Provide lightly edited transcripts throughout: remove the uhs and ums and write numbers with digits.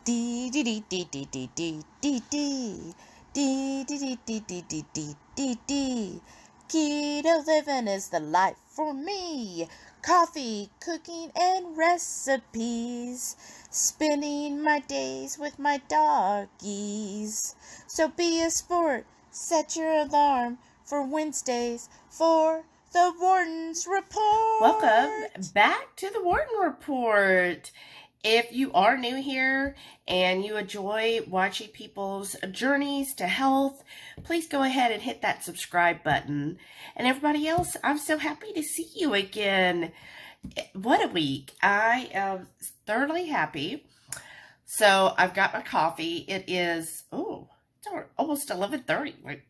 Dee dee dee dee dee dee dee dee dee. Dee dee dee dee dee dee dee dee dee. Keto living is the life for me. Coffee, cooking, and recipes. Spending my days with my doggies. So be a sport. Set your alarm for Wednesdays for the Warden's Report. Welcome back to the Warden Report. If you are new here and you enjoy watching people's journeys to health, please go ahead and hit that subscribe button. And everybody else, I'm so happy to see you again. What a week. I am thoroughly happy. So I've got my coffee. It is, it's almost 11:30.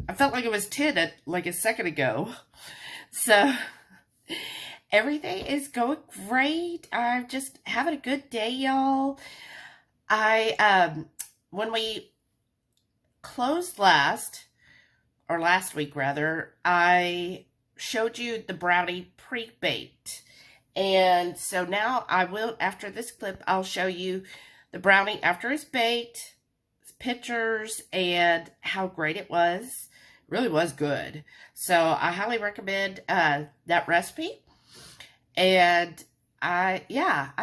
I felt like it was 10 like a second ago. So everything is going great. I'm just having a good day, y'all. When we closed last week rather, I showed you the brownie pre-baked. And so now after this clip, I'll show you the brownie after it's baked, pictures, and how great it was. It really was good. So I highly recommend that recipe. And I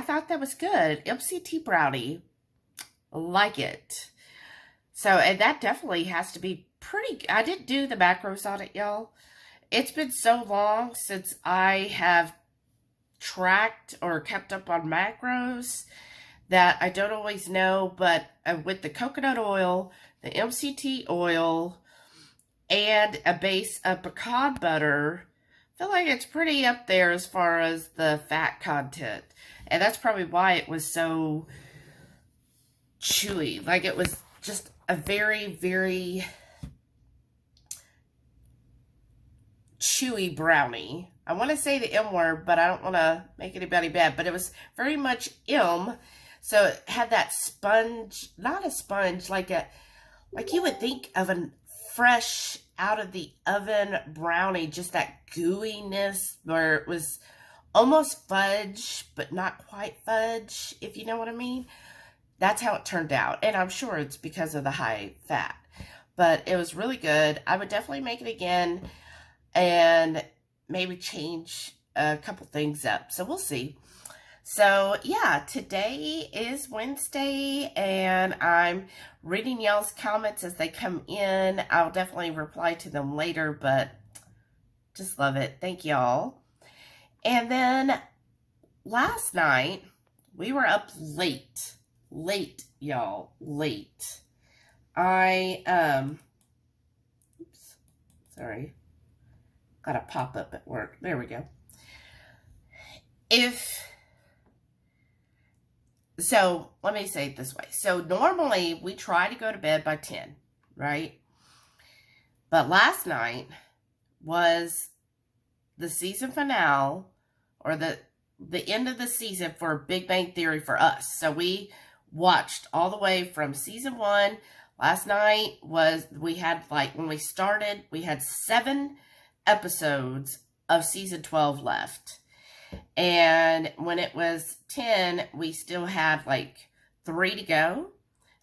thought that was good. MCT Brownie. Like it. So, and that definitely has to be pretty, I didn't do the macros on it, y'all. It's been so long since I have tracked or kept up on macros that I don't always know, but with the coconut oil, the MCT oil, and a base of pecan butter, I feel like it's pretty up there as far as the fat content. And that's probably why it was so chewy. Like, it was just a very, very chewy brownie. I want to say the M word, but I don't want to make anybody bad. But it was very much M. So it had that sponge, not a sponge, like you would think of a fresh out of the oven brownie, just that gooiness where it was almost fudge, but not quite fudge, if you know what I mean. That's how it turned out. And I'm sure it's because of the high fat. But it was really good. I would definitely make it again and maybe change a couple things up. So we'll see. So yeah, today is Wednesday and I'm reading y'all's comments as they come in. I'll definitely reply to them later, but just love it. Thank y'all. And then last night, we were up late. Late, y'all. Late. Oops, sorry. Got a pop-up at work. There we go. So, let me say it this way. So, normally, we try to go to bed by 10, right? But last night was the season finale, or the end of the season for Big Bang Theory for us. So, we watched all the way from season 1. Last night we had, when we started, we had 7 episodes of season 12 left. And when it was 10, we still had 3 to go.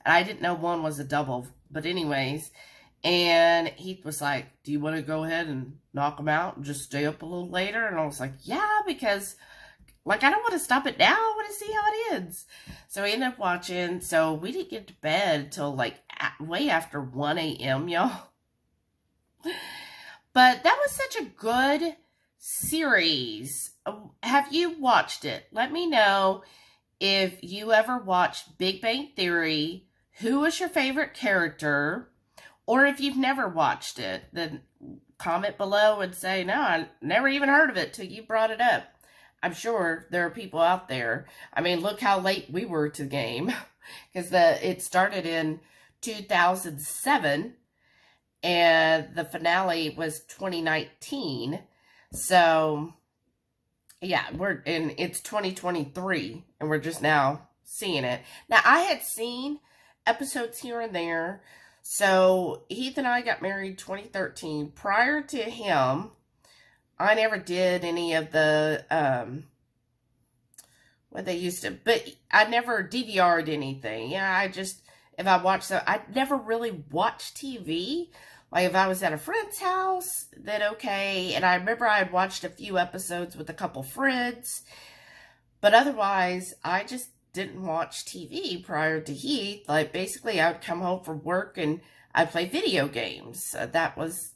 And I didn't know one was a double, but anyways. And Heath was like, do you want to go ahead and knock them out and just stay up a little later? And I was like, yeah, because I don't want to stop it now. I want to see how it ends. So we ended up watching. So we didn't get to bed until way after 1 a.m., y'all. But that was such a good series. Have you watched it? Let me know if you ever watched Big Bang Theory. Who was your favorite character? Or if you've never watched it, then comment below and say, no, I never even heard of it till you brought it up. I'm sure there are people out there. I mean, look how late we were to the game. Because it started in 2007. And the finale was 2019. So, yeah, it's 2023. And we're just now seeing it. Now, I had seen episodes here and there. So, Heath and I got married 2013. Prior to him, I never did any of the what they used to, but I never DVR'd anything. Yeah, I just, if I watched I never really watched TV. Like, if I was at a friend's house, then okay. And I remember I had watched a few episodes with a couple friends. But otherwise, I just didn't watch TV prior to Heath. Like, basically, I would come home from work and I'd play video games. That was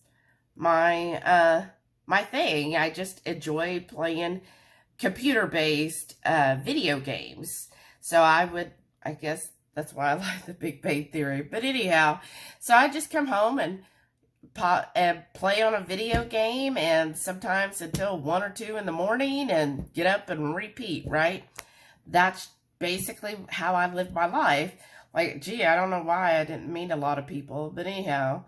my my thing. I just enjoyed playing computer-based video games. So I guess that's why I like the Big Bang Theory. But anyhow, so I just come home and play on a video game, and sometimes until 1 or 2 in the morning, and get up and repeat, right? That's basically how I lived my life. Like, gee, I don't know why I didn't meet a lot of people, but anyhow,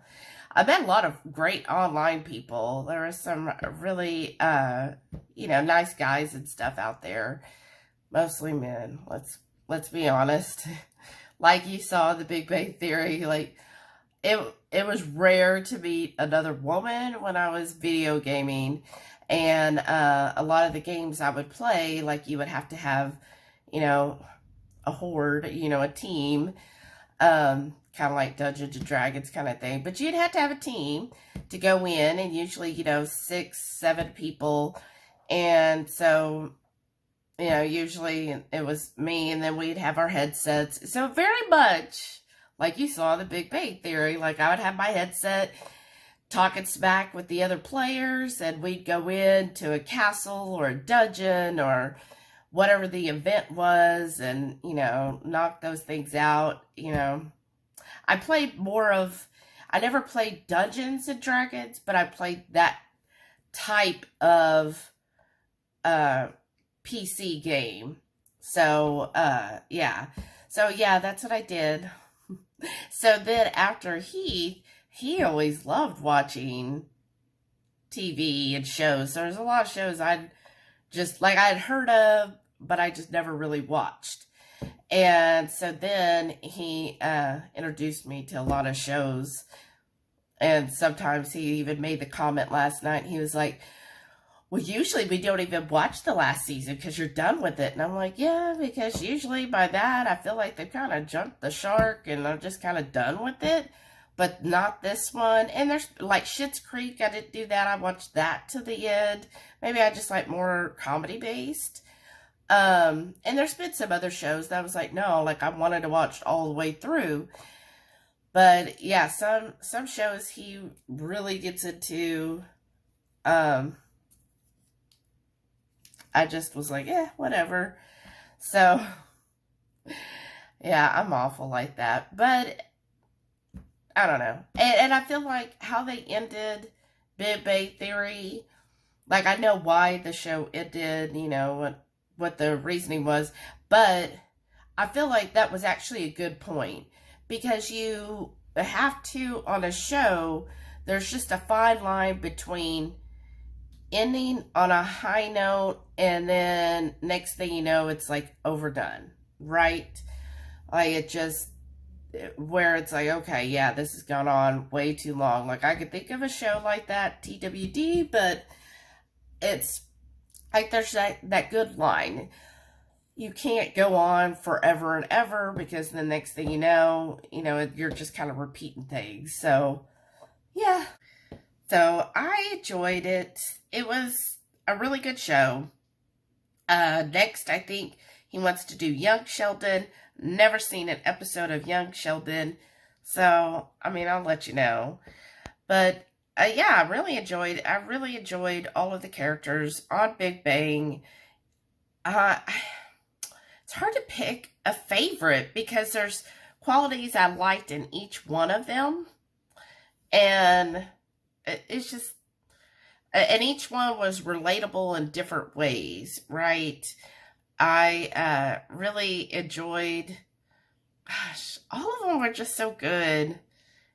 I met a lot of great online people. There are some really, you know, nice guys and stuff out there. Mostly men, let's be honest. Like you saw the Big Bang Theory, like, it was rare to meet another woman when I was video gaming. And a lot of the games I would play, like, you would have to have, you know, a horde, you know, a team, kind of like Dungeons and Dragons kind of thing. But you'd have to have a team to go in, and usually, you know, 6, 7 people. And so, you know, usually it was me, and then we'd have our headsets. So very much like you saw the Big Bang Theory, like, I would have my headset talking smack with the other players, and we'd go into a castle or a dungeon or whatever the event was, and, you know, knock those things out. You know, I never played Dungeons and Dragons, but I played that type of PC game. So, yeah. So, yeah, that's what I did. So then after he always loved watching TV and shows. There's a lot of shows I'd heard of, but I just never really watched. And so then he introduced me to a lot of shows. And sometimes he even made the comment last night. He was like, well, usually we don't even watch the last season because you're done with it. And I'm like, yeah, because usually by that, I feel like they've kind of jumped the shark and I'm just kind of done with it. But not this one. And there's, like, Schitt's Creek, I didn't do that. I watched that to the end. Maybe I just like more comedy-based. And there's been some other shows that I was like, no, like, I wanted to watch all the way through. But, yeah, some shows he really gets into. I just was like, whatever. So, yeah, I'm awful like that. But I don't know. And I feel like how they ended Big Bang Theory, like, I know why the show ended, you know, what the reasoning was. But I feel like that was actually a good point. Because you have to, on a show, there's just a fine line between ending on a high note and then next thing you know, it's like overdone, right? Like, it just, where it's like, okay, yeah, this has gone on way too long. Like, I could think of a show like that, TWD, but it's like, there's that good line. You can't go on forever and ever, because the next thing you know, you're just kind of repeating things. So, yeah. So, I enjoyed it. It was a really good show. Next, I think he wants to do Young Sheldon. Never seen an episode of Young Sheldon. So, I mean, I'll let you know. But, yeah, I really enjoyed all of the characters on Big Bang. It's hard to pick a favorite because there's qualities I liked in each one of them. And it's just, and each one was relatable in different ways, right? I really enjoyed, gosh, all of them were just so good.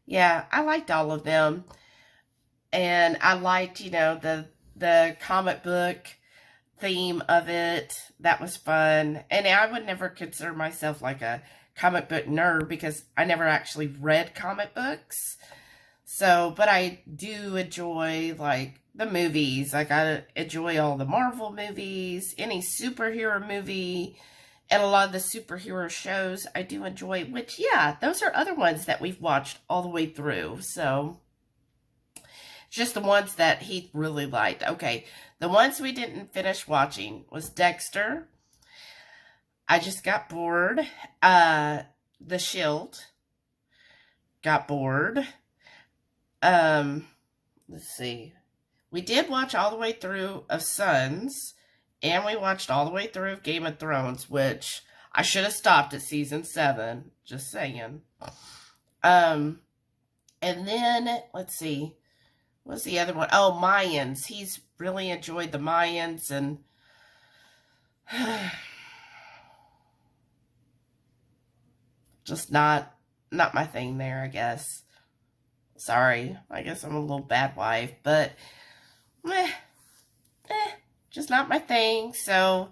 Yeah, I liked all of them. And I liked, the comic book theme of it. That was fun. And I would never consider myself like a comic book nerd because I never actually read comic books. So, but I do enjoy, like, the movies. Like, I enjoy all the Marvel movies, any superhero movie, and a lot of the superhero shows I do enjoy, which, yeah, those are other ones that we've watched all the way through. So, just the ones that he really liked. Okay, the ones we didn't finish watching was Dexter. I just got bored. The Shield. Got bored. Let's see. We did watch all the way through of Sons, and we watched all the way through of Game of Thrones, which I should have stopped at season 7. Just saying. And then, let's see. What's the other one? Oh, Mayans. He's really enjoyed the Mayans, and just not my thing there, I guess. Sorry. I guess I'm a little bad wife, but just not my thing. So,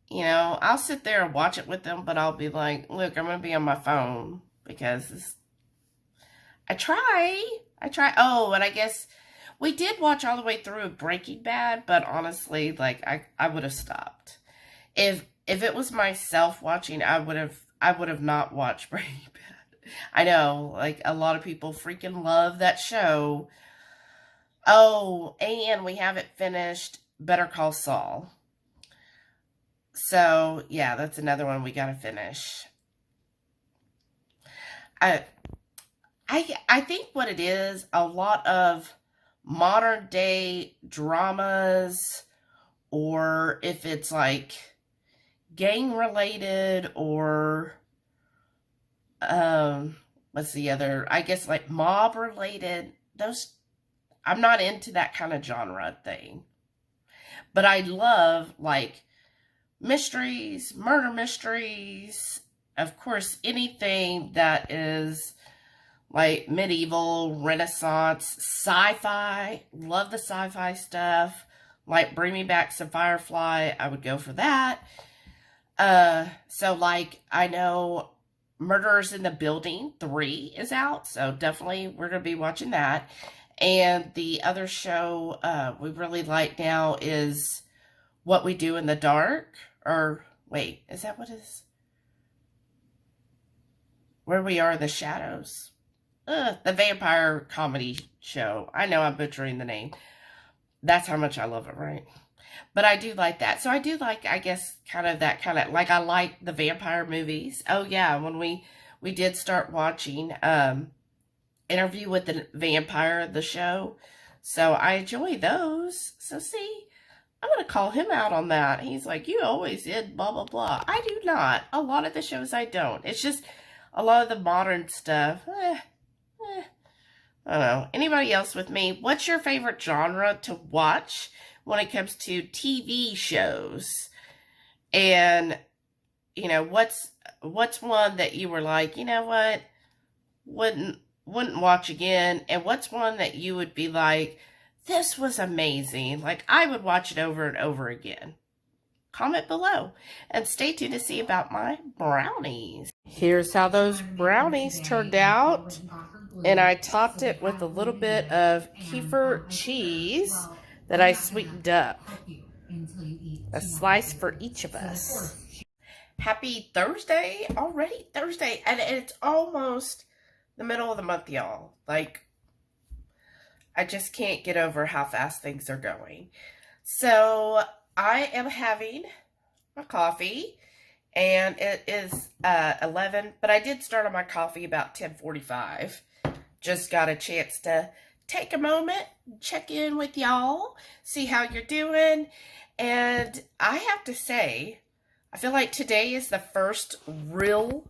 you know, I'll sit there and watch it with them, but I'll be like, look, I'm going to be on my phone because I try. Oh, and I guess we did watch all the way through Breaking Bad, but honestly, like, I would have stopped. If it was myself watching, I would have not watched Breaking Bad. I know, like, a lot of people freaking love that show. Oh, and we haven't finished Better Call Saul. So, yeah, that's another one we gotta finish. I think what it is, a lot of modern day dramas, or if it's like gang related, or what's the other, I guess, like mob related, those, I'm not into that kind of genre thing. But I love, like, mysteries, murder mysteries, of course, anything that is like medieval, Renaissance, sci-fi. Love the sci-fi stuff. Like, bring me back some Firefly, I would go for that. So, like, I know Murderers in the Building 3 is out, so definitely we're going to be watching that. And the other show we really like now is What We Do in the Dark. Or, wait, is that what it is? Where We Are in the Shadows. The vampire comedy show. I know I'm butchering the name. That's how much I love it, right? But I do like that. So I do like, I guess, kind of that kind of, like, I like the vampire movies. Oh, yeah, when we did start watching Interview with the Vampire, the show. So I enjoy those. So see, I'm going to call him out on that. He's like, you always did blah, blah, blah. I do not. A lot of the shows I don't. It's just a lot of the modern stuff. I don't know. Anybody else with me? What's your favorite genre to watch when it comes to TV shows? And, you know, what's one that you were like, you know what, wouldn't watch again? And what's one that you would be like, this was amazing, like, I would watch it over and over again? Comment below. And stay tuned to see about my brownies. Here's how those brownies turned out. And I topped it with a little bit of Kefir cheese that I sweetened up. A slice for each of us. Happy Thursday. Already Thursday. And it's almost the middle of the month, y'all. Like, I just can't get over how fast things are going. So, I am having my coffee. And it is 11. But I did start on my coffee about 10:45. Just got a chance to take a moment, check in with y'all, see how you're doing. And I have to say, I feel like today is the first real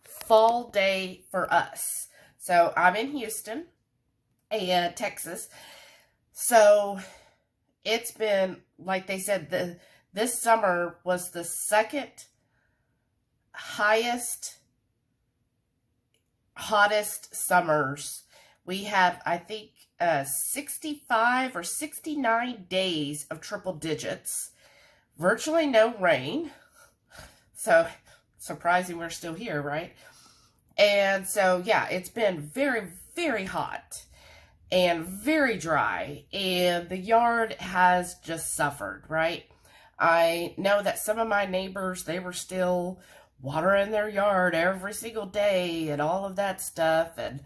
fall day for us. So I'm in Houston, and Texas. So it's been, like they said, this summer was the second hottest summers. We have, I think, 65 or 69 days of triple digits. Virtually no rain. So, surprising we're still here, right? And so, yeah, it's been very, very hot. and very dry, and the yard has just suffered, right? I know that some of my neighbors, they were still watering their yard every single day and all of that stuff, and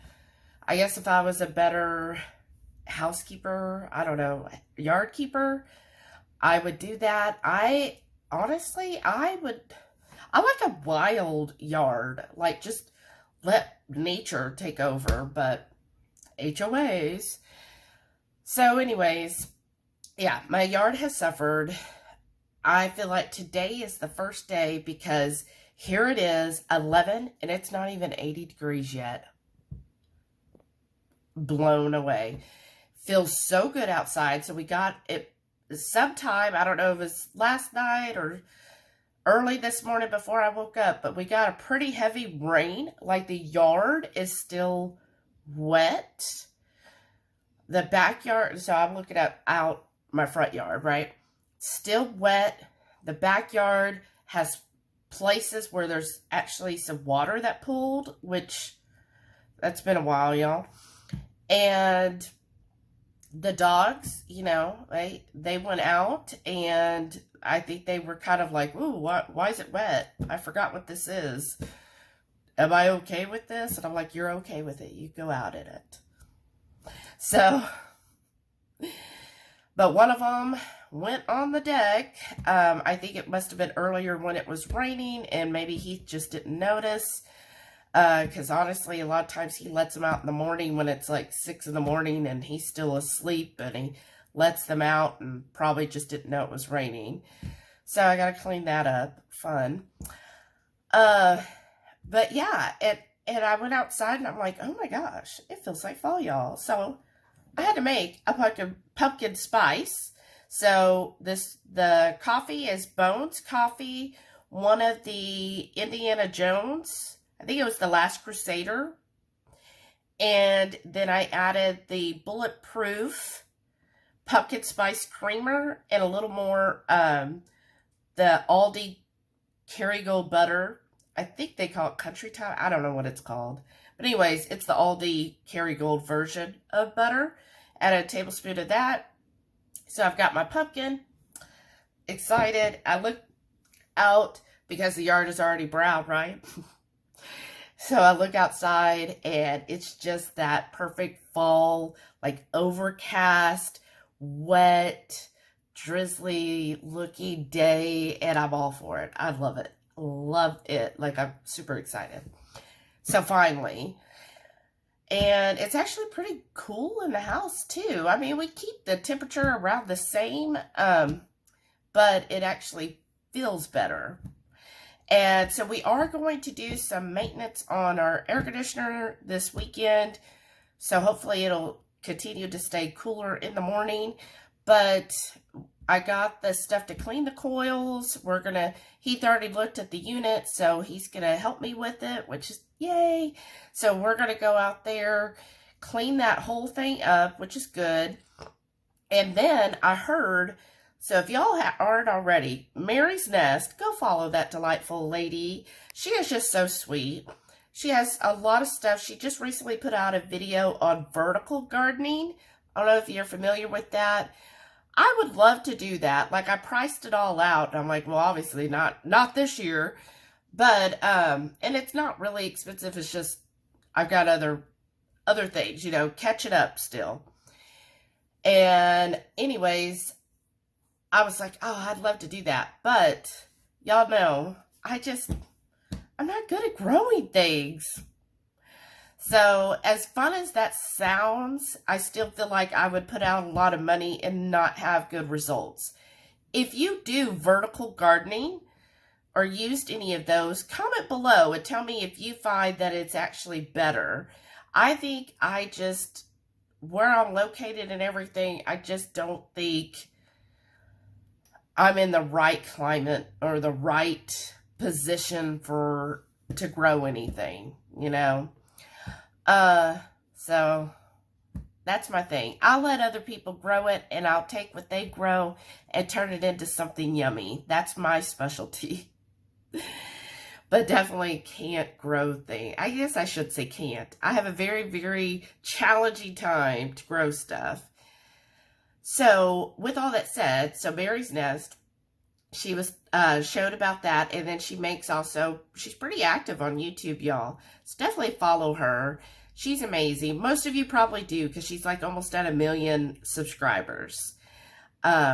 I guess if I was a better housekeeper, I don't know, yard keeper, I would do that. Honestly, I like a wild yard, like just let nature take over, but HOAs. So anyways, yeah, my yard has suffered. I feel like today is the first day because here it is, 11, and it's not even 80 degrees yet. Blown away. Feels so good outside. So we got it sometime, I don't know if it was last night or early this morning before I woke up, but we got a pretty heavy rain. Like the yard is still wet. The backyard, so I'm looking out my front yard, right? Still wet. The backyard has places where there's actually some water that pooled, which that's been a while, y'all. And the dogs, you know, they went out, and I think they were kind of like, ooh, why is it wet? I forgot what this is. Am I okay with this? And I'm like, you're okay with it. You go out in it. So, but one of them went on the deck. I think it must have been earlier when it was raining, and maybe Heath just didn't notice. Because honestly, a lot of times he lets them out in the morning when it's like 6 in the morning and he's still asleep, and he lets them out and probably just didn't know it was raining. So I got to clean that up. Fun. But yeah, and I went outside and I'm like, oh my gosh, it feels like fall, y'all. So I had to make a pumpkin spice. So the coffee is Bones Coffee, one of the Indiana Jones, I think it was The Last Crusader. And then I added the Bulletproof Pumpkin Spice Creamer and a little more the Aldi Kerrygold Butter. I think they call it Country Time. I don't know what it's called. But anyways, it's the Aldi Kerrygold version of butter. Add a tablespoon of that. So I've got my pumpkin. Excited. I look out because the yard is already brown, right? So I look outside and it's just that perfect fall, like overcast, wet, drizzly looking day, and I'm all for it. I love it. Love it. Like, I'm super excited. So finally, and it's actually pretty cool in the house too. I mean, we keep the temperature around the same, but it actually feels better. And so we are going to do some maintenance on our air conditioner this weekend. So hopefully it'll continue to stay cooler in the morning. But I got the stuff to clean the coils. Heath already looked at the unit, so he's going to help me with it, which is yay. So we're going to go out there, clean that whole thing up, which is good. And then I heard, so if y'all aren't already, Mary's Nest, go follow that delightful lady. She is just so sweet. She has a lot of stuff. She just recently put out a video on vertical gardening. I don't know if you're familiar with that. I would love to do that. Like, I priced it all out. I'm like, well, obviously not this year. But, and it's not really expensive. It's just, I've got other things, catching up still. And anyways, I was like, oh, I'd love to do that. But y'all know, I'm not good at growing things. So as fun as that sounds, I still feel like I would put out a lot of money and not have good results. If you do vertical gardening or used any of those, comment below and tell me if you find that it's actually better. I think where I'm located and everything, I just don't think I'm in the right climate or the right position to grow anything, So that's my thing. I'll let other people grow it, and I'll take what they grow and turn it into something yummy. That's my specialty. but definitely can't grow things. I guess I should say can't. I have a very, very challenging time to grow stuff. So with all that said, so Mary's Nest, she was showed about that, and then she makes also, she's pretty active on YouTube, y'all. So definitely follow her. She's amazing. Most of you probably do, because she's like almost at 1 million subscribers.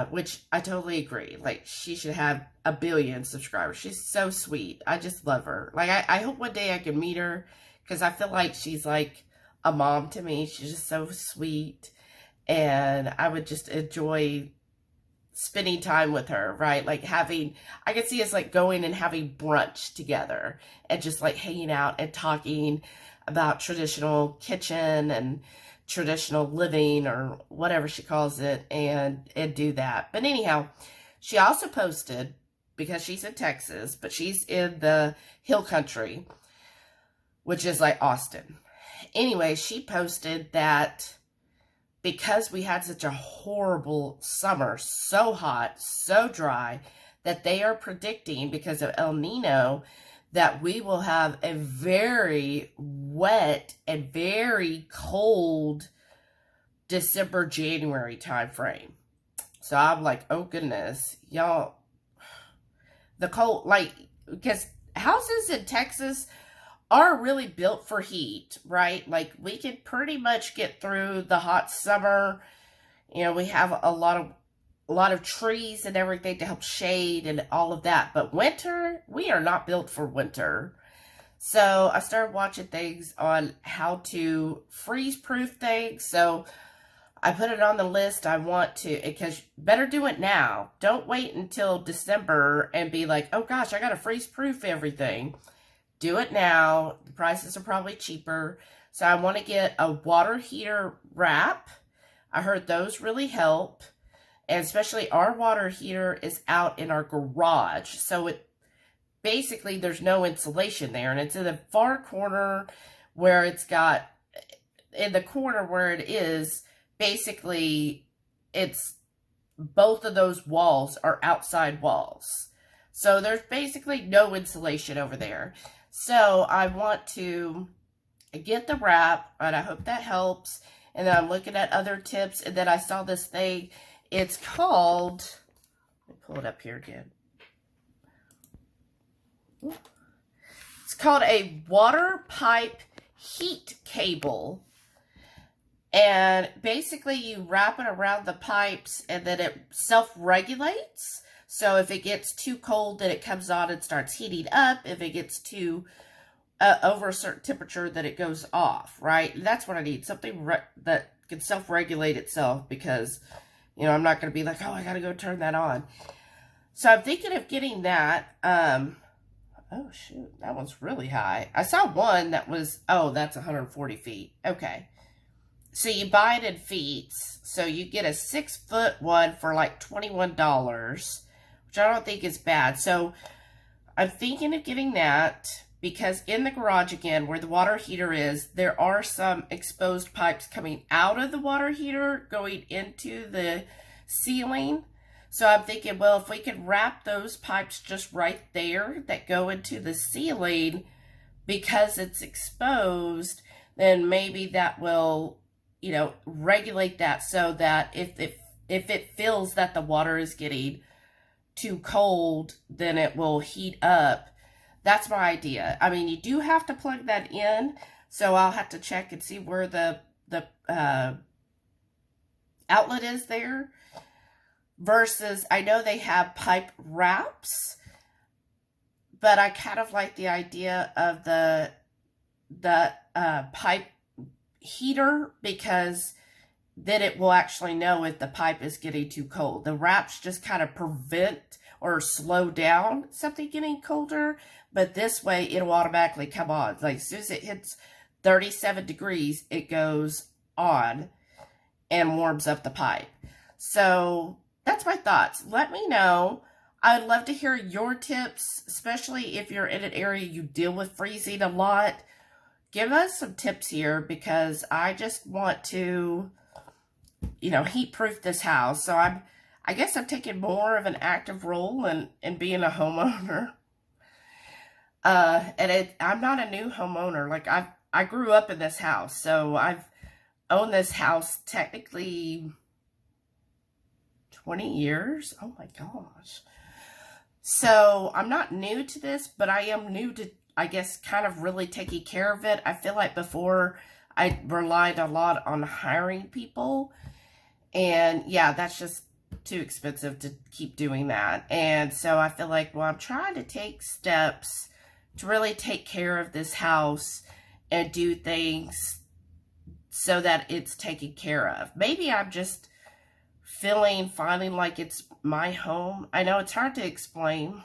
Which I totally agree. Like, she should have 1 billion subscribers. She's so sweet. I just love her. Like, I hope one day I can meet her, because I feel like she's like a mom to me. She's just so sweet, and I would just enjoy spending time with her, right? Like I could see us like going and having brunch together and just like hanging out and talking about traditional kitchen and traditional living, or whatever she calls it, and do that. But anyhow, she also posted, because she's in Texas, but she's in the hill country, which is like Austin. Anyway, she posted that because we had such a horrible summer, so hot, so dry, that they are predicting, because of El Nino, that we will have a very wet and very cold December, January time frame. So I'm like, oh goodness, y'all, the cold, like, because houses in Texas are really built for heat, right? Like, we can pretty much get through the hot summer. You know, we have a lot of trees and everything to help shade and all of that. But winter, we are not built for winter. So I started watching things on how to freeze-proof things. So I put it on the list. I want to, because better do it now. Don't wait until December and be like, oh gosh, I got to freeze-proof everything. Do it now. The prices are probably cheaper. So I want to get a water heater wrap. I heard those really help. And especially our water heater is out in our garage. So it basically, there's no insulation there. And it's in the far corner where it's got, in the corner where it is, basically, it's, both of those walls are outside walls. So there's basically no insulation over there. So I want to get the wrap, and I hope that helps. And then I'm looking at other tips, and then I saw this thing. It's called, let me pull it up here again. It's called a water pipe heat cable. And basically you wrap it around the pipes, and then it self-regulates. So if it gets too cold, then it comes on and starts heating up. If it gets too over a certain temperature, then it goes off, right? And that's what I need, something that can self-regulate itself, because, you know, I'm not going to be like, oh, I got to go turn that on. So I'm thinking of getting that. Oh, shoot, that one's really high. I saw one that was, oh, that's 140 feet. Okay. So you buy it in feet. So you get a 6-foot one for like $21, which I don't think is bad. So I'm thinking of getting that, because in the garage, again, where the water heater is, there are some exposed pipes coming out of the water heater going into the ceiling. So I'm thinking, well, if we could wrap those pipes just right there that go into the ceiling, because it's exposed, then maybe that will, you know, regulate that, so that if it feels that the water is getting too cold, then it will heat up. That's my idea. I mean, you do have to plug that in, so I'll have to check and see where the outlet is there. Versus, I know they have pipe wraps, but I kind of like the idea of the pipe heater, because then it will actually know if the pipe is getting too cold. The wraps just kind of prevent or slow down something getting colder, but this way it'll automatically come on. Like, as soon as it hits 37 degrees, it goes on and warms up the pipe. So that's my thoughts. Let me know. I'd love to hear your tips, especially if you're in an area you deal with freezing a lot. Give us some tips here, because I just want to, you know, heat-proof this house. So I guess I'm taking more of an active role in being a homeowner. I'm not a new homeowner. Like I grew up in this house, so I've owned this house technically 20 years. Oh my gosh. So I'm not new to this, but I am new to, I guess, kind of really taking care of it. I feel like before I relied a lot on hiring people, and yeah, that's just too expensive to keep doing that. And so I feel like, well, I'm trying to take steps to really take care of this house and do things so that it's taken care of. Feeling like it's my home. I know it's hard to explain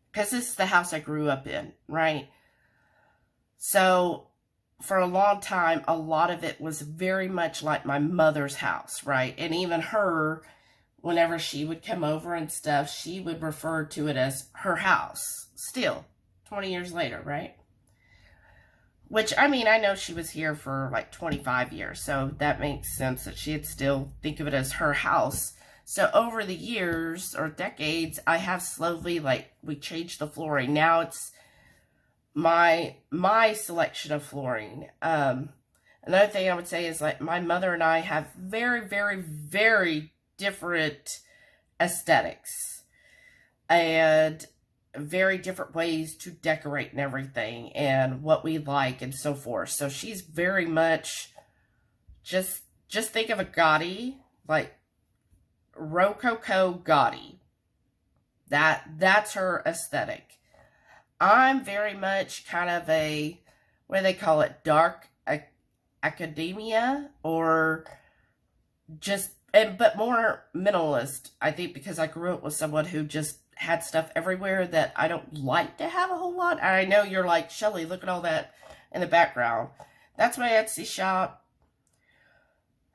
because this is the house I grew up in, right? So for a long time, a lot of it was very much like my mother's house, right? And even her, whenever she would come over and stuff, she would refer to it as her house still 20 years later, right? Which, I mean, I know she was here for like 25 years, so that makes sense that she'd still think of it as her house. So over the years or decades, I have slowly, like, we changed the flooring. Now it's my selection of flooring. Another thing I would say is, like, my mother and I have very, very, very different aesthetics and very different ways to decorate and everything and what we like and so forth. So she's very much just think of a gaudy, like Rococo gaudy. That's her aesthetic. I'm very much kind of a, what do they call it, dark academia, or just, but more minimalist, I think, because I grew up with someone who just had stuff everywhere that I don't like to have a whole lot. And I know you're like, Shelly, look at all that in the background. That's my Etsy shop.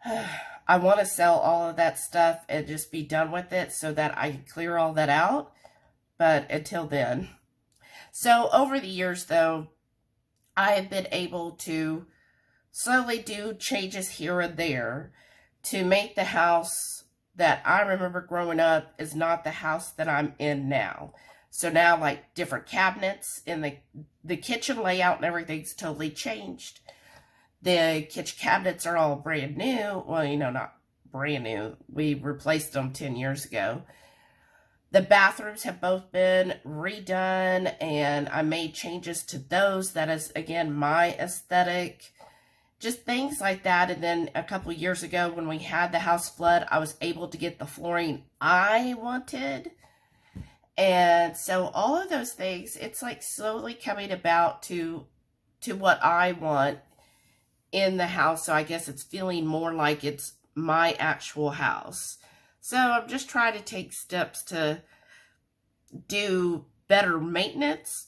I want to sell all of that stuff and just be done with it so that I can clear all that out. But until then. So over the years, though, I have been able to slowly do changes here and there to make the house that I remember growing up is not the house that I'm in now. So now, like, different cabinets in the kitchen layout and everything's totally changed. The kitchen cabinets are all brand new. Well, you know, not brand new. We replaced them 10 years ago. The bathrooms have both been redone, and I made changes to those. That is, again, my aesthetic. Just things like that. And then a couple years ago when we had the house flood, I was able to get the flooring I wanted. And so all of those things, it's like slowly coming about to what I want in the house. So I guess it's feeling more like it's my actual house. So I'm just trying to take steps to do better maintenance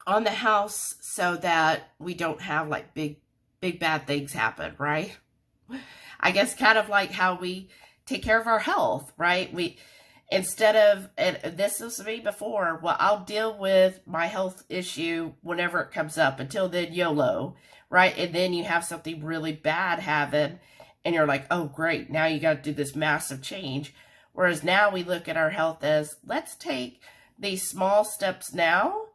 on the house so that we don't have like big bad things happen, right? I guess kind of like how we take care of our health, right? Instead of, and this was me before, well, I'll deal with my health issue whenever it comes up. Until then, YOLO, right? And then you have something really bad happen, and you're like, oh, great, now you got to do this massive change. Whereas now we look at our health as, let's take these small steps now,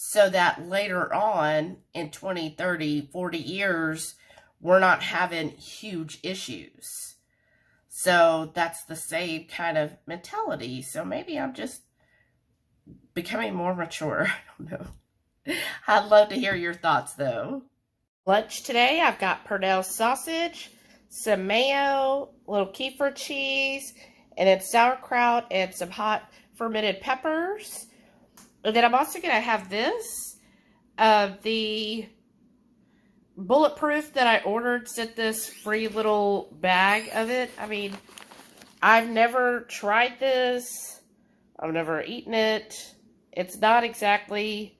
so that later on in 20, 30, 40 years, we're not having huge issues. So that's the same kind of mentality. So maybe I'm just becoming more mature. I don't know. I'd love to hear your thoughts, though. Lunch today, I've got Pernell sausage, some mayo, a little Kefir cheese, and then sauerkraut and some hot fermented peppers. And then I'm also going to have this, the Bulletproof that I ordered sent this free little bag of it. I mean, I've never tried this. I've never eaten it. It's not exactly,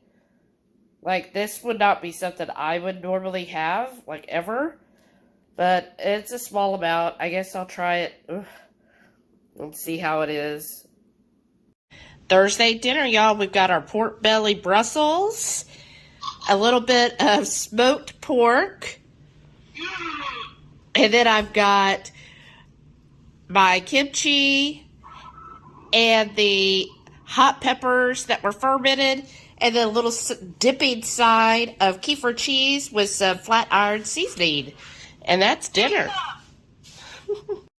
like, this would not be something I would normally have, like, ever. But it's a small amount. I guess I'll try it. Ugh. Let's see how it is. Thursday dinner, y'all, we've got our pork belly Brussels, a little bit of smoked pork, and then I've got my kimchi and the hot peppers that were fermented, and then a little dipping side of Kefir cheese with some flat iron seasoning. And that's dinner.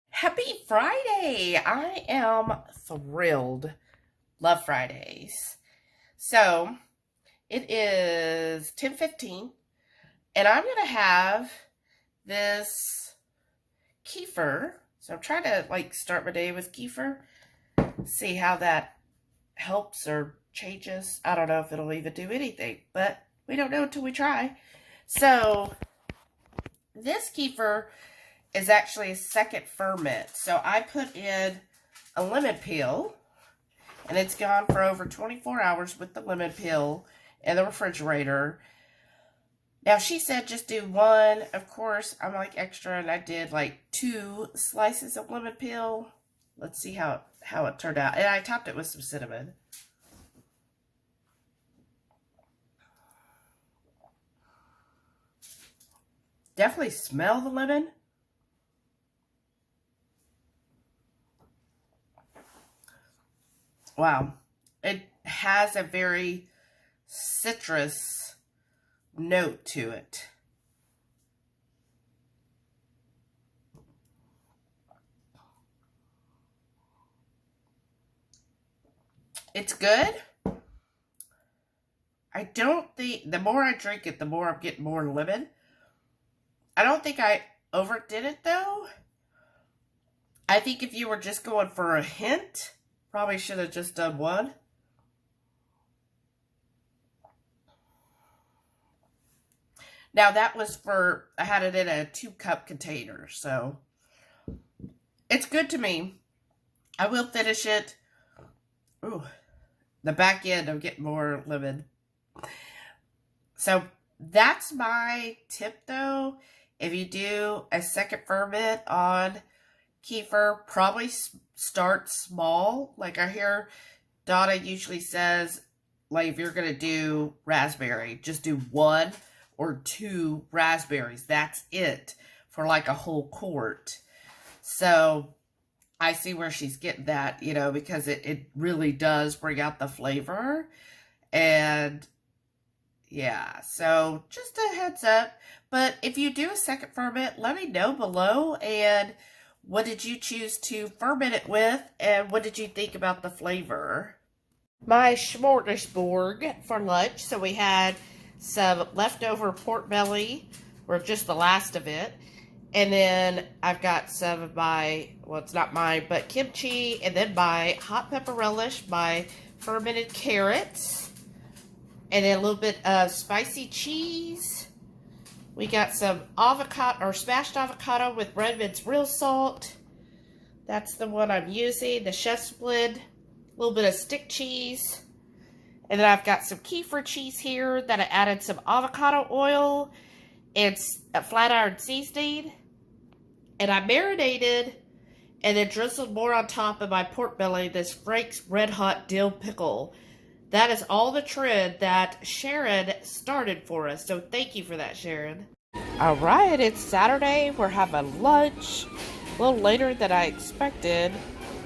Happy Friday! I am thrilled. Love Fridays. So, it is 10:15, and I'm going to have this kefir. So I'm trying to start my day with kefir. See how that helps or changes. I don't know if it'll even do anything, but we don't know until we try. So this kefir is actually a second ferment. So I put in a lemon peel, and it's gone for over 24 hours with the lemon peel in the refrigerator. Now, she said just do one. Of course, I'm extra, and I did 2 slices of lemon peel. Let's see how it turned out. And I topped it with some cinnamon. Definitely smell the lemon. Wow. It has a very citrus note to it. It's good. I don't think, the more I drink it, the more I'm getting more lemon. I don't think I overdid it though. I think if you were just going for a hint, probably should have just done one. Now that was I had it in a 2-cup container, so it's good to me. I will finish it. Ooh, the back end, I'm getting more lemon. So that's my tip though. If you do a second ferment on kefir, probably start small. I hear Donna usually says, if you're going to do raspberry, just do 1 or 2 raspberries. That's it for a whole quart. So I see where she's getting that, because it really does bring out the flavor. And yeah, so just a heads up. But if you do a second ferment, let me know below. And what did you choose to ferment it with? And what did you think about the flavor? My smorgasbord for lunch. So we had some leftover pork belly, or just the last of it. And then I've got some of my, well, it's not mine, but kimchi, and then my hot pepper relish, my fermented carrots, and then a little bit of spicy cheese. We got some avocado, or smashed avocado with Redmond's real salt. That's the one I'm using, the chef's blend. A little bit of stick cheese. And then I've got some kefir cheese here that I added some avocado oil and a flat iron seasoning. And I marinated and then drizzled more on top of my pork belly, this Frank's Red Hot Dill Pickle. That is all the trend that Sharon started for us. So thank you for that, Sharon. All right, it's Saturday. We're having lunch. A little later than I expected,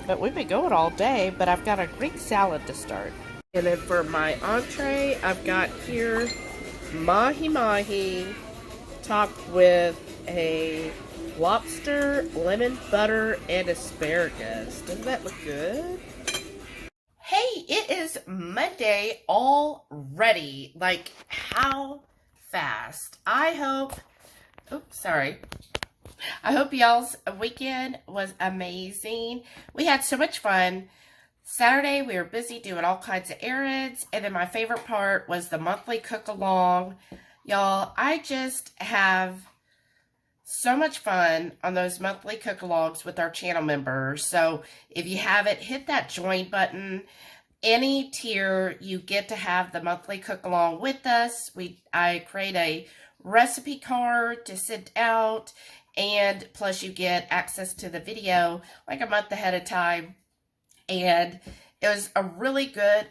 but we've been going all day. But I've got a Greek salad to start. And then for my entree, I've got here mahi-mahi topped with a lobster, lemon butter, and asparagus. Doesn't that look good? Hey, it is Monday already. How fast? I hope y'all's weekend was amazing. We had so much fun. Saturday, we were busy doing all kinds of errands. And then my favorite part was the monthly cook-along. Y'all, I just have so much fun on those monthly cook-alongs with our channel members. So if you haven't, hit that join button. Any tier, you get to have the monthly cook-along with us. I create a recipe card to send out. And plus you get access to the video a month ahead of time. And it was a really good,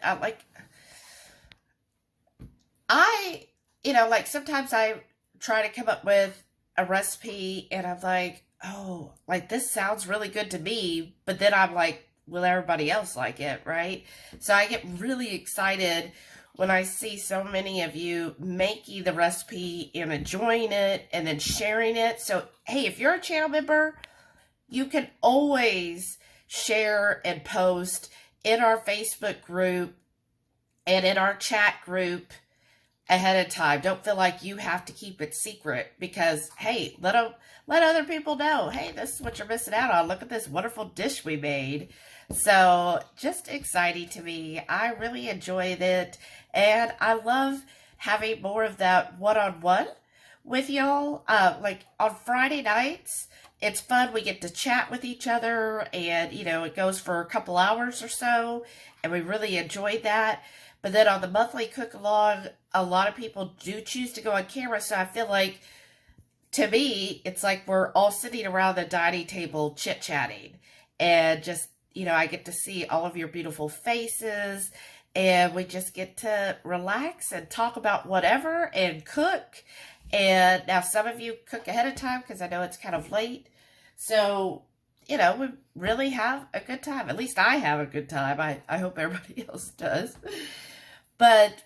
sometimes I try to come up with a recipe and I'm oh, this sounds really good to me. But then I'm will everybody else like it, right? So I get really excited when I see so many of you making the recipe and enjoying it and then sharing it. So, hey, if you're a channel member, you can always share and post in our Facebook group and in our chat group ahead of time. Don't feel like you have to keep it secret, because, hey, let other people know, hey, this is what you're missing out on. Look at this wonderful dish we made. So just exciting to me. I really enjoyed it, and I love having more of that one-on-one with y'all. Like on Friday nights, it's fun. We get to chat with each other, and, you know, it goes for a couple hours or so, and we really enjoyed that. But then on the monthly cook-along, a lot of people do choose to go on camera, so I feel like, to me, it's like we're all sitting around the dining table chit-chatting, and just, you know, I get to see all of your beautiful faces, and we just get to relax and talk about whatever and cook. And now some of you cook ahead of time because I know it's kind of late. So, you know, we really have a good time. At least I have a good time. I hope everybody else does. But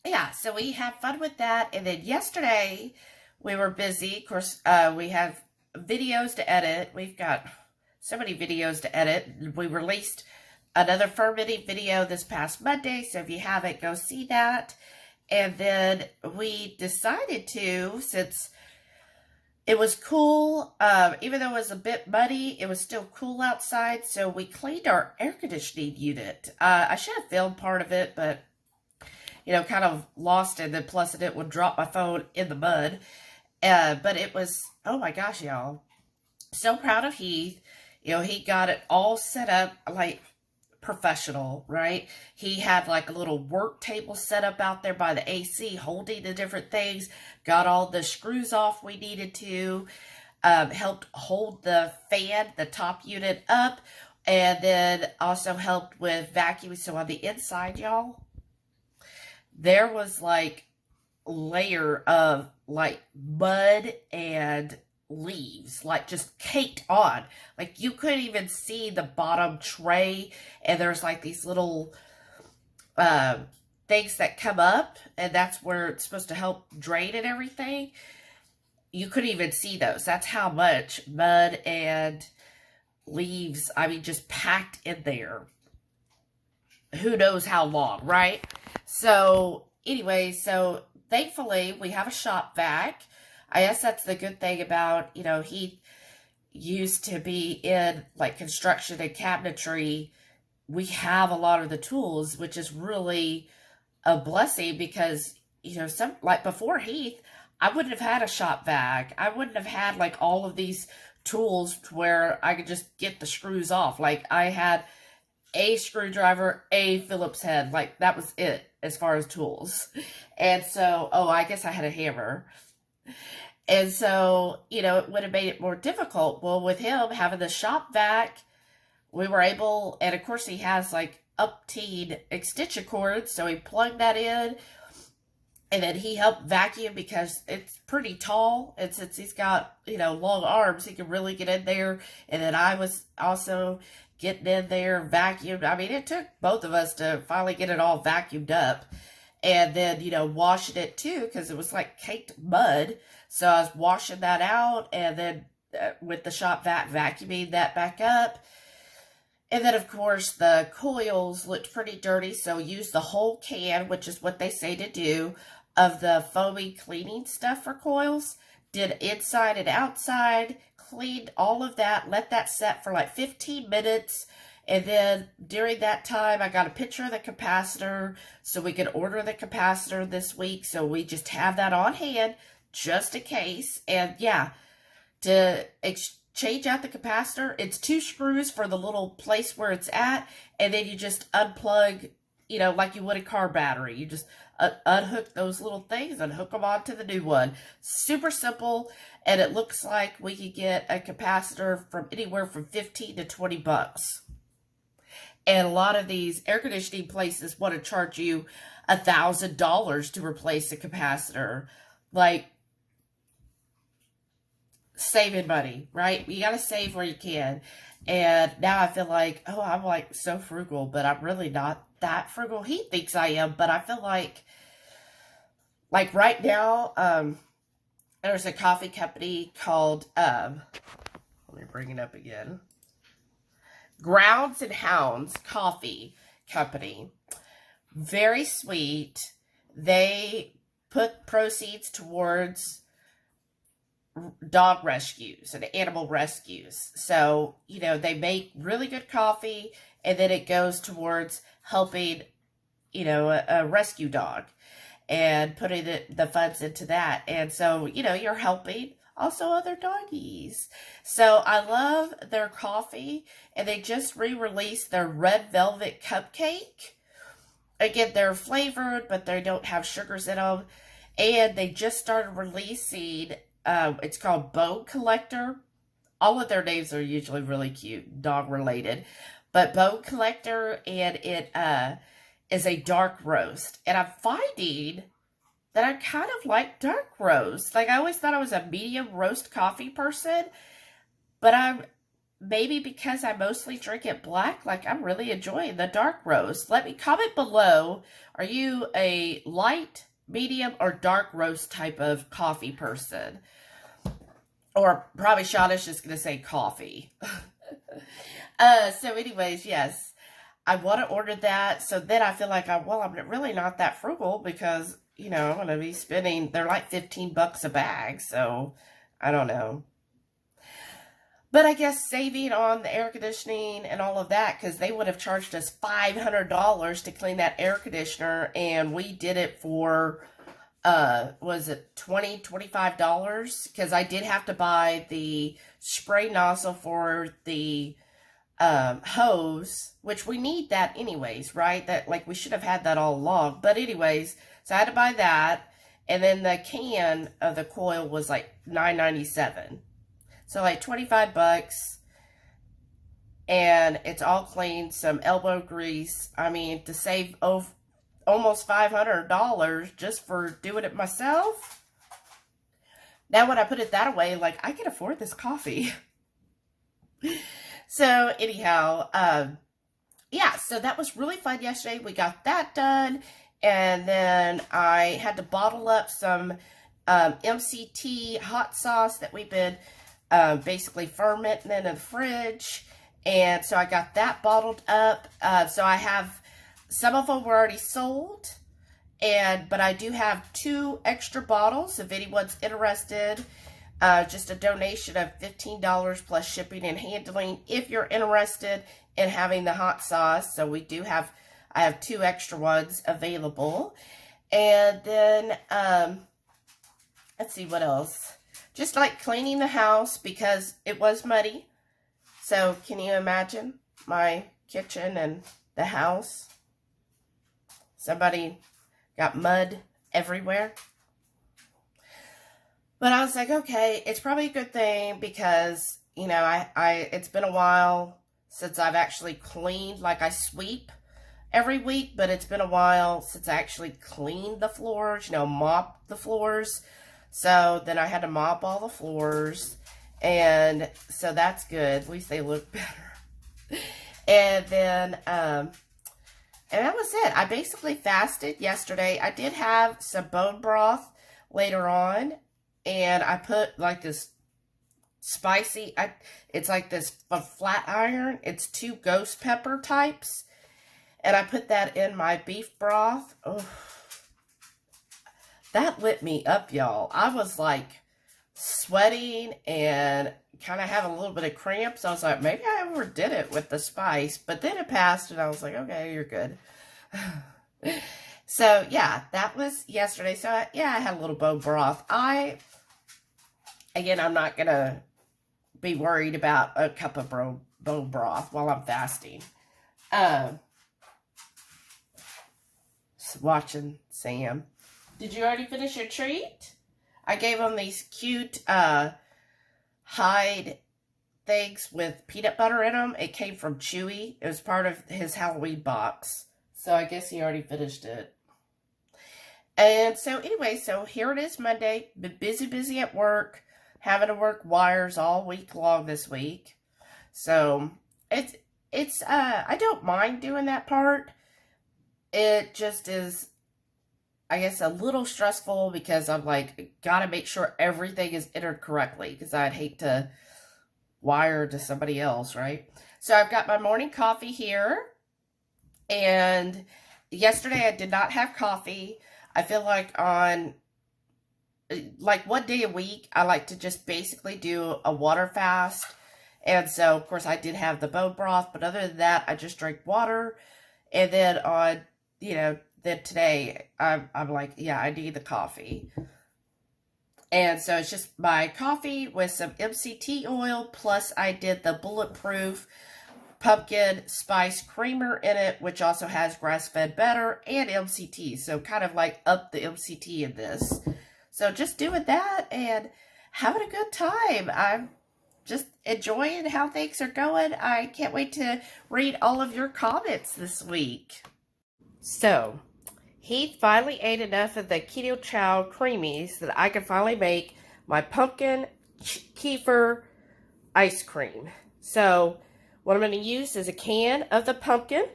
yeah, so we had fun with that. And then yesterday we were busy. Of course, we have videos to edit. We've got so many videos to edit. We released another fermenting video this past Monday. So if you haven't, go see that. And then we decided to, since it was cool, even though it was a bit muddy, it was still cool outside. So we cleaned our air conditioning unit. I should have filmed part of it, but, you know, kind of lost it. And then plus it would drop my phone in the mud. But it was, oh my gosh, y'all. So proud of Heath. You know, he got it all set up like professional, right? He had like a little work table set up out there by the AC, holding the different things, got all the screws off we needed to, helped hold the fan, the top unit up, and then also helped with vacuuming. So on the inside, y'all, there was like a layer of like mud and leaves, like just caked on. Like you couldn't even see the bottom tray, and there's like these little things that come up, and that's where it's supposed to help drain and everything. You couldn't even see those. That's how much mud and leaves, I mean, just packed in there. Who knows how long, right? So anyway, so thankfully we have a shop vac. I guess that's the good thing about, you know, he used to be in like construction and cabinetry. We have a lot of the tools, which is really a blessing, because, you know, like before Heath, I wouldn't have had a shop vac. I wouldn't have had like all of these tools to where I could just get the screws off. Like I had a screwdriver, a Phillips head, like that was it as far as tools. And so, oh, I guess I had a hammer. And so, you know, it would have made it more difficult. Well, with him having the shop vac, we were able, and of course he has like umpteen extension cords, so he plugged that in, and then he helped vacuum because it's pretty tall, and since he's got, you know, long arms, he can really get in there. And then I was also getting in there, vacuumed. I mean, it took both of us to finally get it all vacuumed up. And then, you know, washing it too, because it was like caked mud. So I was washing that out, and then with the shop vac, vacuuming that back up. And then, of course, the coils looked pretty dirty, so use the whole can, which is what they say to do, of the foamy cleaning stuff for coils. Did inside and outside, cleaned all of that, let that set for like 15 minutes. And then during that time, I got a picture of the capacitor so we could order the capacitor this week. So we just have that on hand just in case. And yeah, to change out the capacitor, it's 2 screws for the little place where it's at. And then you just unplug, you know, like you would a car battery. You just unhook those little things and hook them onto the new one. Super simple. And it looks like we could get a capacitor from anywhere from 15 to 20 bucks. And a lot of these air conditioning places want to charge you $1,000 to replace a capacitor. Like, saving money, right? You got to save where you can. And now I feel like, oh, I'm like so frugal, but I'm really not that frugal. He thinks I am, but I feel like right now, there's a coffee company called, let me bring it up again. Grounds and Hounds Coffee Company. Very sweet. They put proceeds towards dog rescues and animal rescues. So, you know, they make really good coffee, and then it goes towards helping, you know, a rescue dog and putting the funds into that. And so, you know, you're helping also other doggies. So I love their coffee, and they just re-released their red velvet cupcake. Again, they're flavored, but they don't have sugars in them. And they just started releasing, it's called Bone Collector. All of their names are usually really cute, dog related. But Bone Collector, and it is a dark roast. And I'm finding that I kind of like dark roast. Like, I always thought I was a medium roast coffee person, but I'm, maybe because I mostly drink it black, like, I'm really enjoying the dark roast. Let me comment below, are you a light, medium, or dark roast type of coffee person? Or probably Shauna's just going to say coffee. So anyways, yes, I want to order that. So then I feel like, I'm really not that frugal because, you know, I'm going to be spending, they're like 15 bucks a bag. So I don't know. But I guess saving on the air conditioning and all of that, because they would have charged us $500 to clean that air conditioner, and we did it for, was it $20, $25? Because I did have to buy the spray nozzle for the hose, which we need that anyways, right? That, like, we should have had that all along. But anyways, so I had to buy that, and then the can of the coil was like $9.97. So like 25 bucks, and it's all clean, some elbow grease. I mean, to save almost $500 just for doing it myself. Now when I put it that way, like, I can afford this coffee. So anyhow, yeah, so that was really fun yesterday. We got that done, and then I had to bottle up some MCT hot sauce that we've been basically fermenting in the fridge, and so I got that bottled up. So I have, some of them were already sold, but I do have 2 extra bottles if anyone's interested. Just a donation of $15 plus shipping and handling if you're interested in having the hot sauce. So we do have, I have 2 extra ones available. And then let's see what else. Just like cleaning the house because it was muddy. So can you imagine my kitchen and the house? Somebody got mud everywhere. But I was like, okay, it's probably a good thing because, you know, it's been a while since I've actually cleaned. Like, I sweep every week, but it's been a while since I actually cleaned the floors, you know, mop the floors. So then I had to mop all the floors, and so that's good. At least they look better. And then, and that was it. I basically fasted yesterday. I did have some bone broth later on, and I put like this spicy, it's like this flat iron. It's 2 ghost pepper types, and I put that in my beef broth. Oh, that lit me up, y'all. I was like sweating and kind of having a little bit of cramps. I was like, maybe I overdid it with the spice, but then it passed, and I was like, okay, you're good. So yeah, that was yesterday. So yeah, I had a little bone broth. Again, I'm not gonna be worried about a cup of bone broth while I'm fasting. Watching Sam. Did you already finish your treat? I gave him these cute hide things with peanut butter in them. It came from Chewy. It was part of his Halloween box. So I guess he already finished it. And so anyway, so here it is Monday. Been busy at work. having to work wires all week long this week. So it's I don't mind doing that part. It just is, I guess, a little stressful because I'm like, gotta make sure everything is entered correctly because I'd hate to wire to somebody else, right? So I've got my morning coffee here, and yesterday I did not have coffee. I feel like on like 1 day a week, I like to just basically do a water fast. And so, of course, I did have the bone broth, but other than that, I just drank water. And then on, then today, I'm like, yeah, I need the coffee. And so it's just my coffee with some MCT oil, plus I did the bulletproof pumpkin spice creamer in it, which also has grass-fed butter and MCT. So kind of like up the MCT in this. So just doing that and having a good time. I'm just enjoying how things are going. I can't wait to read all of your comments this week. So, Heath finally ate enough of the Ketochow creamies that I can finally make my pumpkin kefir ice cream. So, what I'm going to use is a can of the pumpkin,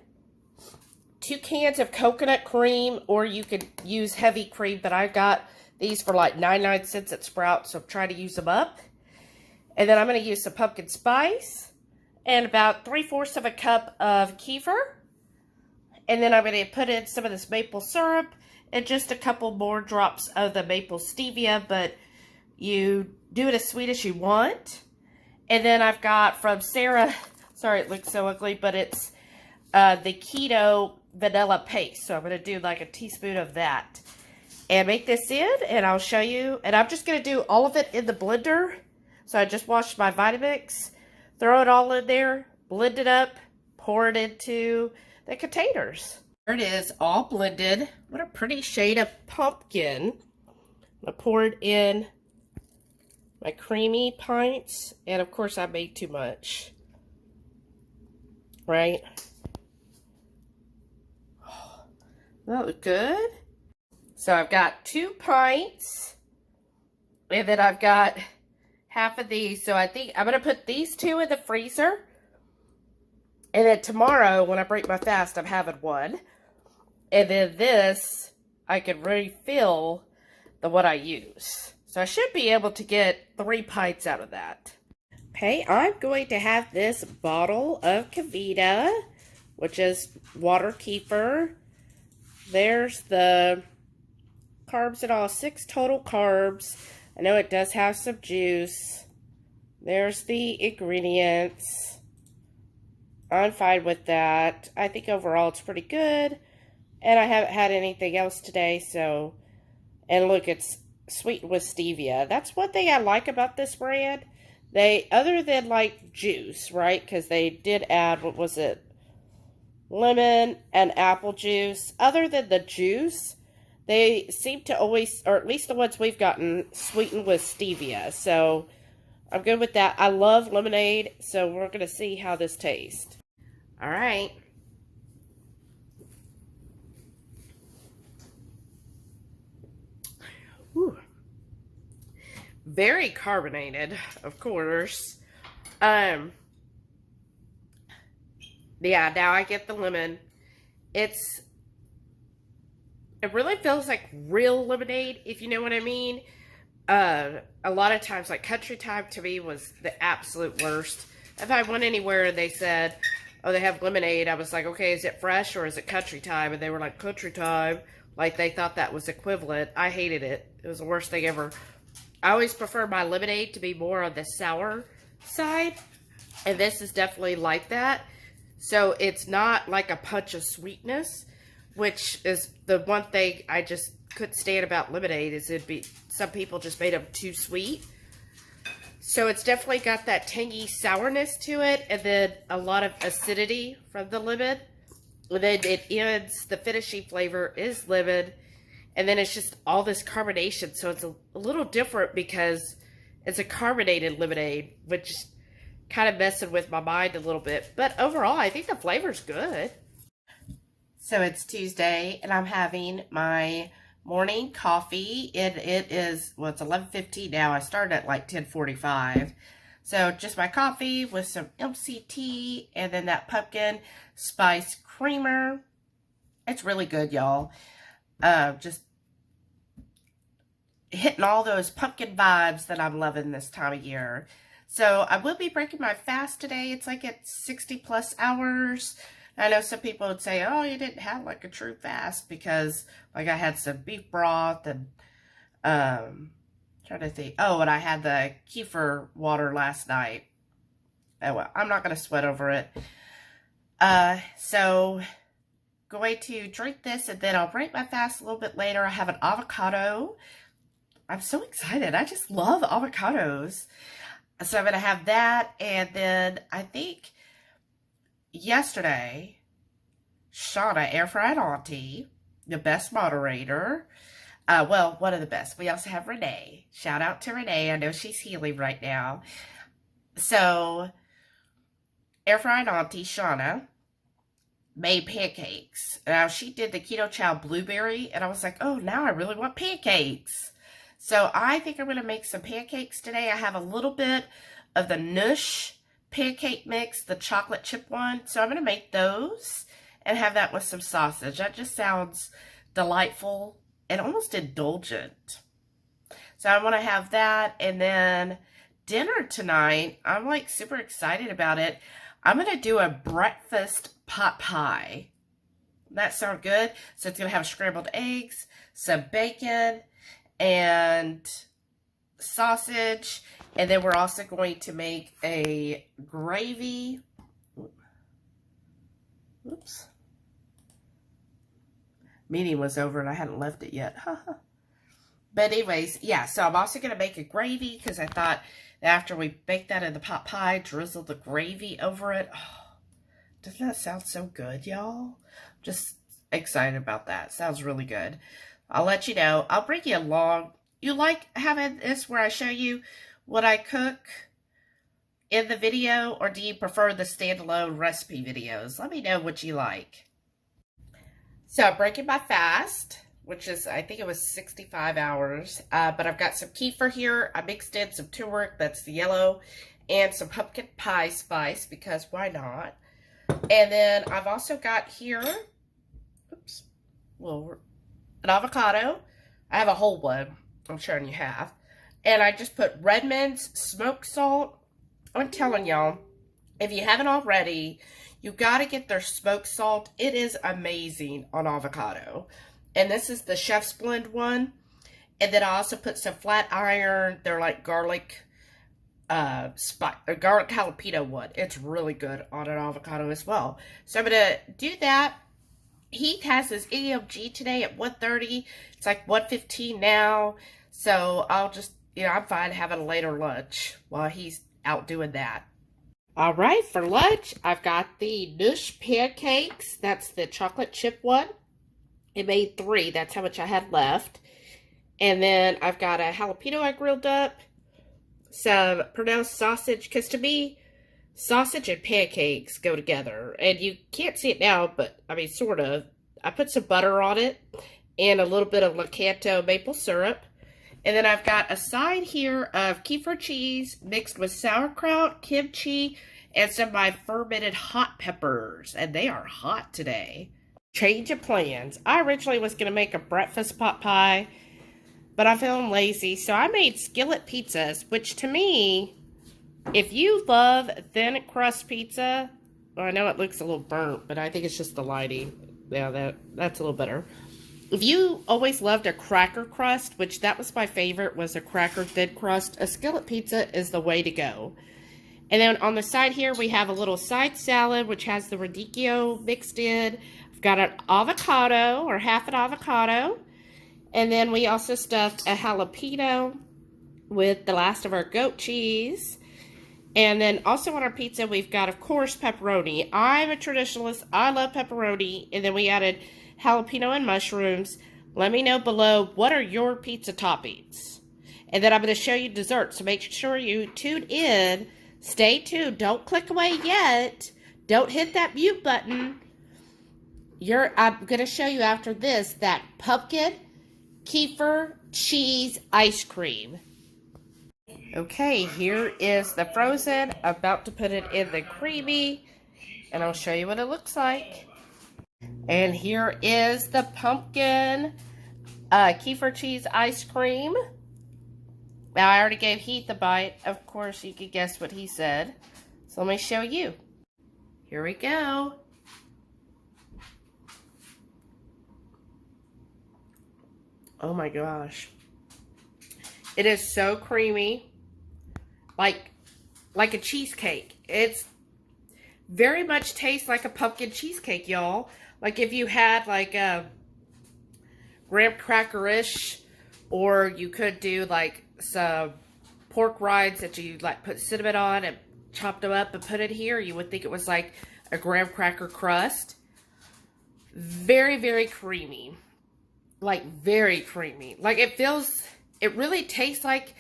2 cans of coconut cream, or you could use heavy cream, but I got these for like 99 cents at Sprouts, so I'm trying to use them up. And then I'm going to use some pumpkin spice and about 3/4 of a cup of kefir. And then I'm going to put in some of this maple syrup and just a couple more drops of the maple stevia, but you do it as sweet as you want. And then I've got from Sara, sorry it looks so ugly, but it's the keto vanilla paste. So I'm going to do like a teaspoon of that. And make this in, and I'll show you. And I'm just going to do all of it in the blender. So I just washed my Vitamix, throw it all in there, blend it up, pour it into the containers. There it is, all blended. What a pretty shade of pumpkin. I poured in my creamy pints, and of course I made too much. Right? Oh, that look good. So I've got 2 pints, and then I've got half of these. So I think I'm going to put these 2 in the freezer. And then tomorrow, when I break my fast, I'm having 1. And then this, I can refill the what I use. So I should be able to get 3 pints out of that. Okay, I'm going to have this bottle of Kevita, which is water kefir. There's the carbs and all, 6 total carbs. I know it does have some juice. There's the ingredients. I'm fine with that. I think overall it's pretty good. And I haven't had anything else today, so... And look, it's sweetened with stevia. That's one thing I like about this brand. They, other than like juice, right? Because they did add, what was it? Lemon and apple juice. Other than the juice, they seem to always, or at least the ones we've gotten, sweetened with stevia. So, I'm good with that. I love lemonade, so we're going to see how this tastes. Alright. Very carbonated, of course. Yeah, now I get the lemon. It really feels like real lemonade, if you know what I mean. A lot of times, like Country Time to me was the absolute worst. If I went anywhere and they said, oh, they have lemonade, I was like, okay, is it fresh or is it Country Time? And they were like, Country Time. Like they thought that was equivalent. I hated it. It was the worst thing ever. I always prefer my lemonade to be more on the sour side. And this is definitely like that. So it's not like a punch of sweetness, which is the one thing I just couldn't stand about lemonade, is it'd be, some people just made them too sweet. So it's definitely got that tangy sourness to it, and then a lot of acidity from the lemon. And then it ends, the finishing flavor is lemon, and then it's just all this carbonation. So it's a little different because it's a carbonated lemonade, which is kind of messing with my mind a little bit. But overall, I think the flavor's good. So it's Tuesday, and I'm having my morning coffee. It is, well, it's 11:15 now. I started at like 10:45. So just my coffee with some MCT and then that pumpkin spice creamer. It's really good, y'all. Just hitting all those pumpkin vibes that I'm loving this time of year. So I will be breaking my fast today. It's like at 60 plus hours. I know some people would say, oh, you didn't have like a true fast because like I had some beef broth and trying to think. Oh, and I had the Kefir water last night. Oh, well, I'm not going to sweat over it. So going to drink this and then I'll break my fast a little bit later. I have an avocado. I'm so excited. I just love avocados. So I'm going to have that. And then I think yesterday, Shauna, air fried auntie, the best moderator. Well, one of the best. We also have Renee. Shout out to Renee. I know she's healing right now. So, air fried auntie Shauna made pancakes. Now, she did the Ketochow blueberry, and I was like, oh, now I really want pancakes. So, I think I'm going to make some pancakes today. I have a little bit of the Nush pancake mix, the chocolate chip one. So, I'm going to make those and have that with some sausage. That just sounds delightful and almost indulgent. So, I want to have that. And then dinner tonight, I'm like super excited about it. I'm going to do a breakfast pot pie. That sound good? So it's going to have scrambled eggs, some bacon, and sausage. And then we're also going to make a gravy. Oops. Meeting was over and I hadn't left it yet. But anyways, yeah, so I'm also going to make a gravy because I thought after we bake that in the pot pie, drizzle the gravy over it. Oh, doesn't that sound so good, y'all? Just excited about that. Sounds really good. I'll let you know. I'll bring you along. You like having this where I show you what I cook in the video, or do you prefer the standalone recipe videos? Let me know what you like. So I'm breaking my fast, which is, I think it was 65 hours. But I've got some kefir here. I mixed in some turmeric, that's the yellow, and some pumpkin pie spice, because why not? And then I've also got here, oops, well, an avocado. I have a whole one. I'm showing you half. And I just put Redmond's smoked salt. I'm telling y'all, if you haven't already, you got to get their smoked salt. It is amazing on avocado. And this is the Chef's Blend one. And then I also put some flat iron. They're like garlic, garlic jalapeno one. It's really good on an avocado as well. So I'm going to do that. Heath has his EMG today at 1:30. It's like 1:15 now. So I'll just, I'm fine having a later lunch while he's out doing that. All right, for lunch, I've got the Nush pancakes. That's the chocolate chip one. It made 3. That's how much I had left. And then I've got a jalapeno I grilled up. Some pronounced sausage. Because to me, sausage and pancakes go together. And you can't see it now, but, I mean, sort of. I put some butter on it. And a little bit of Lakanto maple syrup. And then I've got a side here of kefir cheese mixed with sauerkraut, kimchi, and some of my fermented hot peppers. And they are hot today. Change of plans. I originally was going to make a breakfast pot pie, but I'm feeling lazy, so I made skillet pizzas, which to me, if you love thin crust pizza, well, I know it looks a little burnt, but I think it's just the lighting. Yeah, that's a little better. If you always loved a cracker crust, which that was my favorite, was a cracker thin crust, a skillet pizza is the way to go. And then on the side here, we have a little side salad, which has the radicchio mixed in. I've got an avocado, or half an avocado. And then we also stuffed a jalapeno with the last of our goat cheese. And then also on our pizza, we've got, of course, pepperoni. I'm a traditionalist. I love pepperoni. And then we added jalapeno and mushrooms. Let me know below, what are your pizza toppings? And then I'm going to show you dessert. So make sure you tune in. Stay tuned. Don't click away yet. Don't hit that mute button. I'm going to show you after this that pumpkin Kefir cheese ice cream. Okay, here is the frozen. I'm about to put it in the creamy, and I'll show you what it looks like. And here is the pumpkin Kefir cheese ice cream. Now, I already gave Heath a bite. Of course, you could guess what he said. So let me show you. Here we go. Oh my gosh. It is so creamy. Like a cheesecake. It's very much tastes like a pumpkin cheesecake, y'all. Like if you had like a graham cracker-ish, or you could do like some pork rinds that you like put cinnamon on and chopped them up and put it here, you would think it was like a graham cracker crust. Very, very creamy. Like very creamy. Like it really tastes like,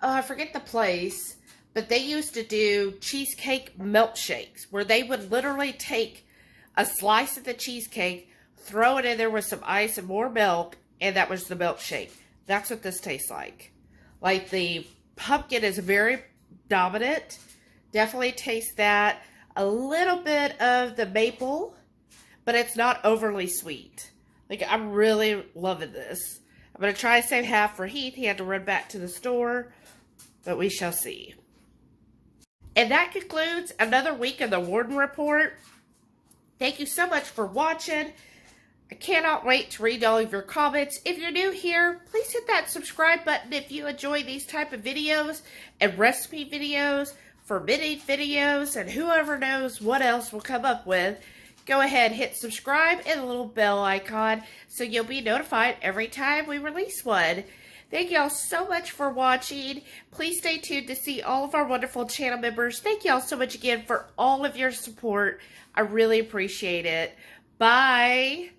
I forget the place, but they used to do cheesecake milkshakes where they would literally take a slice of the cheesecake, throw it in there with some ice and more milk, and that was the milkshake. That's what this tastes like. Like the pumpkin is very dominant. Definitely taste that. A little bit of the maple, but it's not overly sweet. Like, I'm really loving this. I'm going to try to save half for Heath. He had to run back to the store, but we shall see. And that concludes another week of the Warden Report. Thank you so much for watching. I cannot wait to read all of your comments. If you're new here, please hit that subscribe button if you enjoy these type of videos and recipe videos, forbidden videos, and whoever knows what else we'll come up with. Go ahead, hit subscribe and the little bell icon so you'll be notified every time we release one. Thank y'all so much for watching. Please stay tuned to see all of our wonderful channel members. Thank y'all so much again for all of your support. I really appreciate it. Bye.